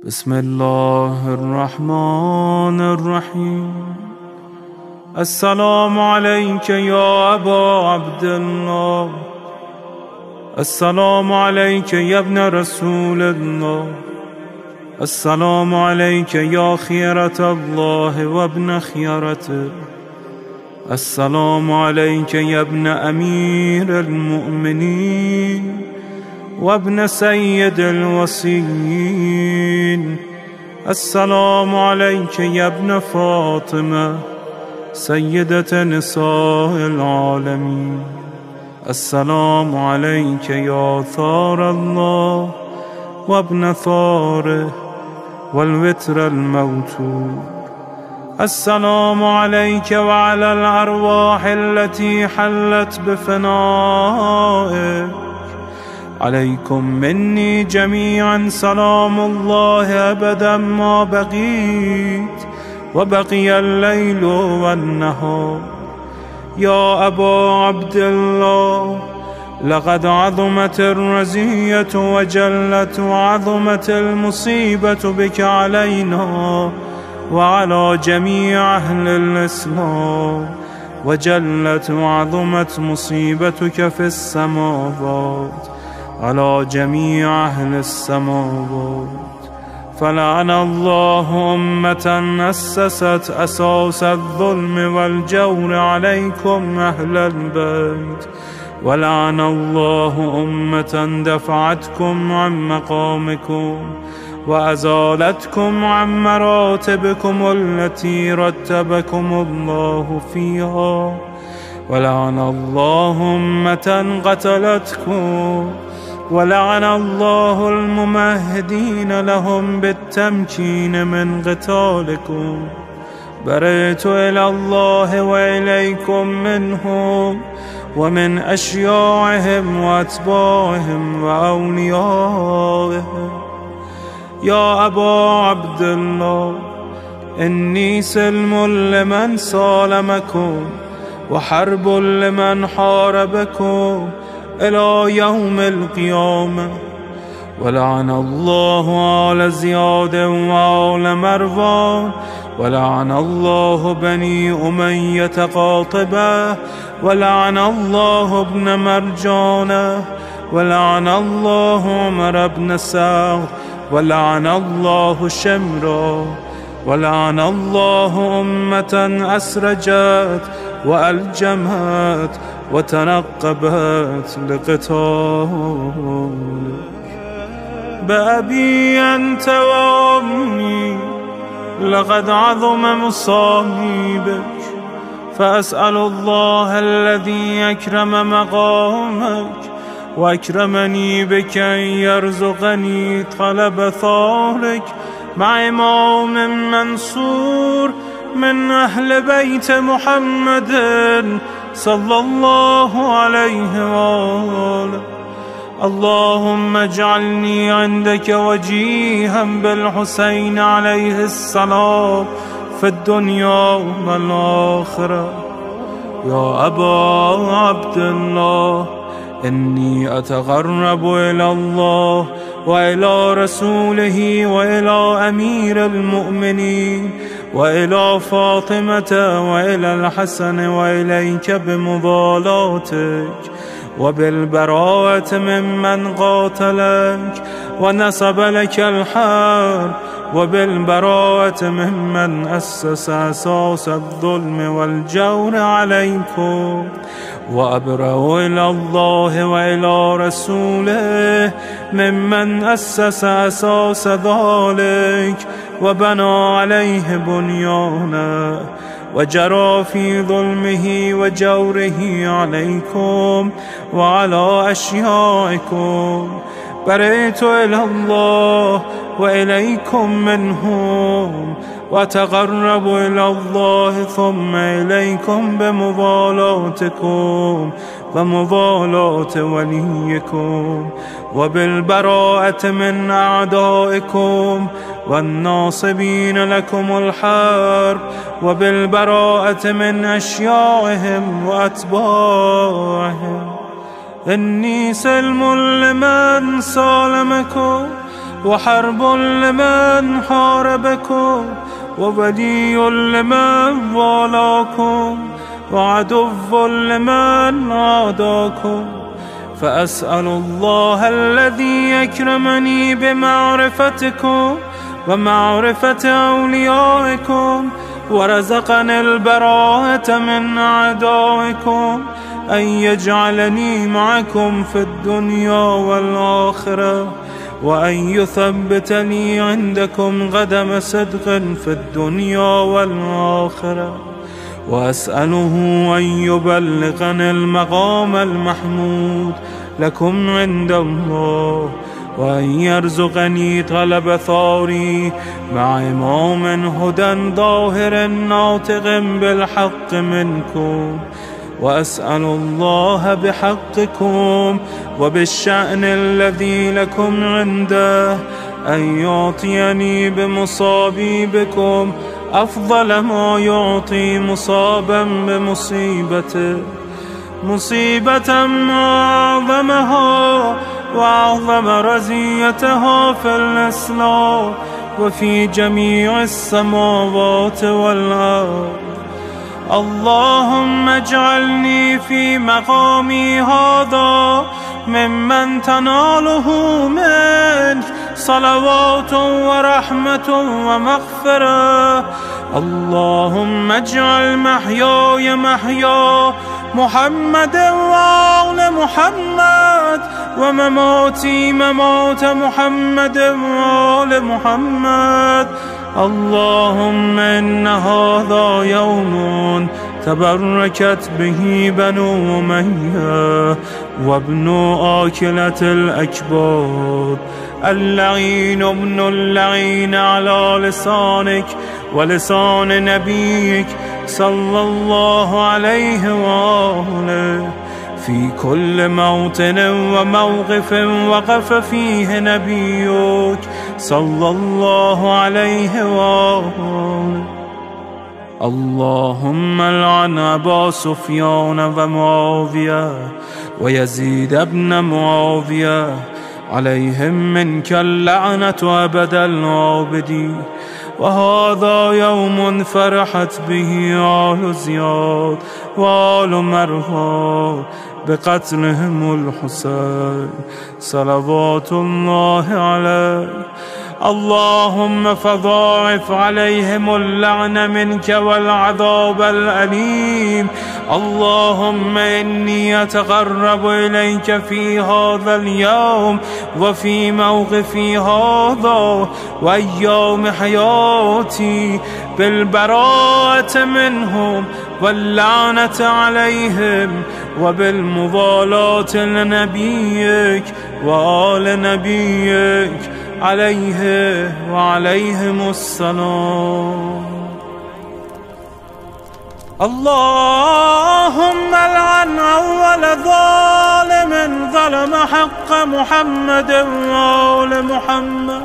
بسم الله الرحمن الرحيم. السلام عليك يا أبا عبد الله، السلام عليك يا ابن رسول الله، السلام عليك يا خيرة الله وابن خيرته، السلام عليك يا ابن أمير المؤمنين وابن سيد الوصيين، السلام عليك يا ابن فاطمة سيدة نساء العالمين، السلام عليك يا ثار الله وابن ثاره والوتر الموتور، السلام عليك وعلى الأرواح التي حلت بفنائك، عليكم مني جميعا سلام الله أبدا ما بقيت وبقي الليل والنهار. يا أبا عبد الله، لقد عظمت الرزية وجلت وعظمت المصيبة بك علينا وعلى جميع أهل الإسلام، وجلت وعظمت مصيبتك في السماوات على جميع أهل السماوات. فلعن الله أمة أسست أساس الظلم والجور عليكم أهل البيت، ولعن الله أمة دفعتكم عن مقامكم وأزالتكم عن مراتبكم التي رتبكم الله فيها، ولعن الله أمة قتلتكم، ولعن الله الممهدين لهم بالتمكين من قتالكم. برئت إلى الله وإليكم منهم ومن أشياعهم وأتباعهم وأوليائهم. يا أبا عبد الله، إني سلم لمن سالمكم وحرب لمن حاربكم إلى يوم القيامة. ولعن الله آل زياد وآل مروان، ولعن الله بني أمية قاطبة، ولعن الله ابن مرجانة، ولعن الله عمر بن سعد، ولعن الله شمرا، ولعن الله أمة أسرجت وألجمت وتنقبت لقتالك. بأبي أنت وأمي لقد عظم مصائبك، فأسأل الله الذي أكرم مقامك وأكرمني بك أن يرزقني طلب ثارك مع إمام منصور من أهل بيت محمد صلى الله عليه وآله. اللهم اجعلني عندك وجيها بالحسين عليه السلام في الدنيا والآخرة. يا أبا عبد الله، إني أتقرب إلى الله وإلى رسوله وإلى أمير المؤمنين وإلى فاطمة وإلى الحسن وإليك بمضالاتك وبالبراءة ممن قاتلك ونصب لك الحرب، وبالبراءة ممن أسس أساس الظلم والجور عليكم. وأبرأ إلى الله وإلى رسوله ممن أسس أساس ذلك وبنى عليه بنيانا وجرى في ظلمه وجوره عليكم وعلى أشيائكم. برئت إلى الله وإليكم منهم، وتقرب إلى الله ثم إليكم بمضالاتكم ومضالاة وليكم، وبالبراءة من أعدائكم والناصبين لكم الحرب، وبالبراءة من أشيائهم وأتباعهم. إني سلم لمن سالمكم وحرب لمن حاربكم وولي لمن والاكم وعدو لمن عاداكم. فأسأل الله الذي يكرمني بمعرفتكم ومعرفة أوليائكم ورزقني البراءة من أعدائكم أن يجعلني معكم في الدنيا والآخرة، وأن يثبتني عندكم قدم صدق في الدنيا والآخرة. وأسأله أن يبلغني المقام المحمود لكم عند الله، وأن يرزقني طلب ثاري مع إمام هدى ظاهر ناطق بالحق منكم. وأسأل الله بحقكم وبالشأن الذي لكم عنده أن يعطيني بمصابي بكم أفضل ما يعطي مصابا بمصيبته، مصيبة أعظمها وأعظم رزيتها في الإسلام وفي جميع السماوات والأرض. اللهم اجعلني في مقامي هذا ممن تناله منك صلوات ورحمة ومغفرة. اللهم اجعل محياي محيا محمد وآل محمد، ومماتي ممات محمد وآل محمد. اللهم إن هذا يوم تبركت به بنو أمية وابن آكلة الأكباد، اللعين ابن اللعين على لسانك ولسان نبيك صلى الله عليه وآله، في كل موطن وموقف وقف فيه نبيك صلى الله عليه وآله. اللهم لعن أبا سفيان ومعاوية ويزيد بن معاوية، عليهم منك اللعنة أبد العابدين. وهذا يوم فرحت به آل زياد وآل مروان بقتلهم الحسين صلوات الله عليه. اللهم فضاعف عليهم اللعن منك والعذاب الأليم. اللهم إني أتقرب إليك في هذا اليوم وفي موقفي هذا وأيام حياتي بالبراءة منهم واللعنة عليهم وبالموالاة لنبيك وآل نبيك عليه وعليهم السلام. اللهم لعن أول ظالم ظلم حق محمد وآل محمد،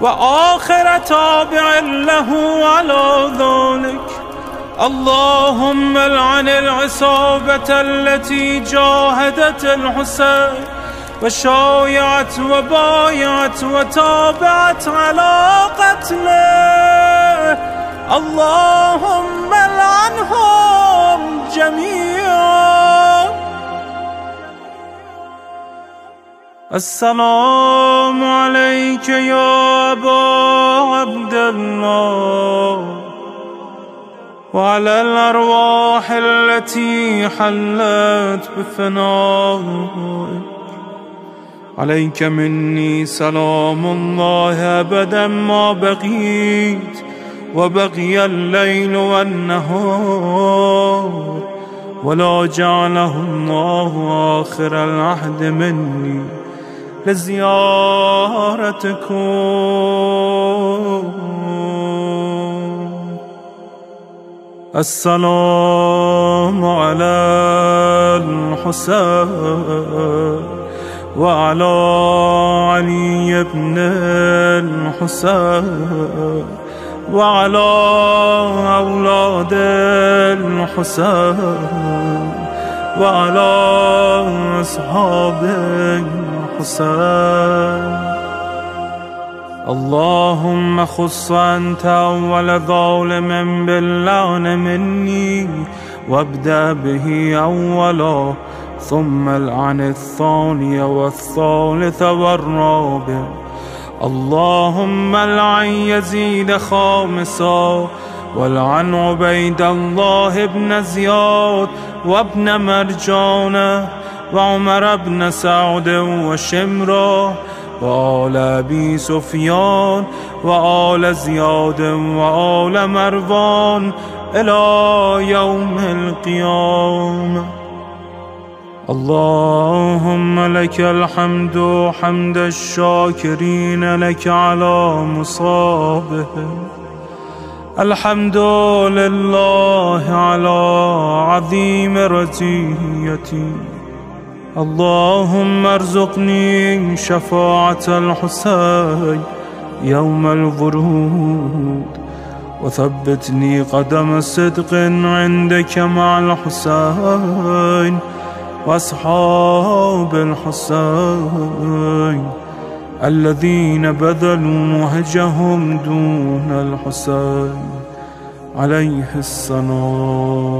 وآخر تابع له على ذلك. اللهم لعن العصابة التي جاهدت الحسين وشايعت وبايعت وتابعت على قتله. اللهم لعنهم جميعا. السلام عليك يا أبا عبد الله، وعلى الأرواح التي حلت بفنائك. عليك مني سلام الله أبدا ما بقيت وبقي الليل والنهار، ولا جعله الله آخر العهد مني لزيارتكم. السلام على الحسين وعلى علي بن الحسين وعلى أولاد الحسين وعلى أصحاب الحسين. اللهم خص أنت أول ظالم باللعن مني وابدأ به أولا، ثم العن الثاني والثالث والرابع. اللهم العن يزيد خامسا، والعن عبيد الله بن زياد وابن مرجانة وعمر بن سعد وشمرة وآل أبي سفيان وآل زياد وآل مروان إلى يوم القيامة. اللهم لك الحمد حمد الشاكرين لك على مصابهم، الحمد لله على عظيم رزيتي. اللهم ارزقني شفاعة الحسين يوم الورود، وثبتني قدم صدق عندك مع الحسين وأصحاب الحسين الذين بذلوا وهجهم دون الحسين عليه السلام.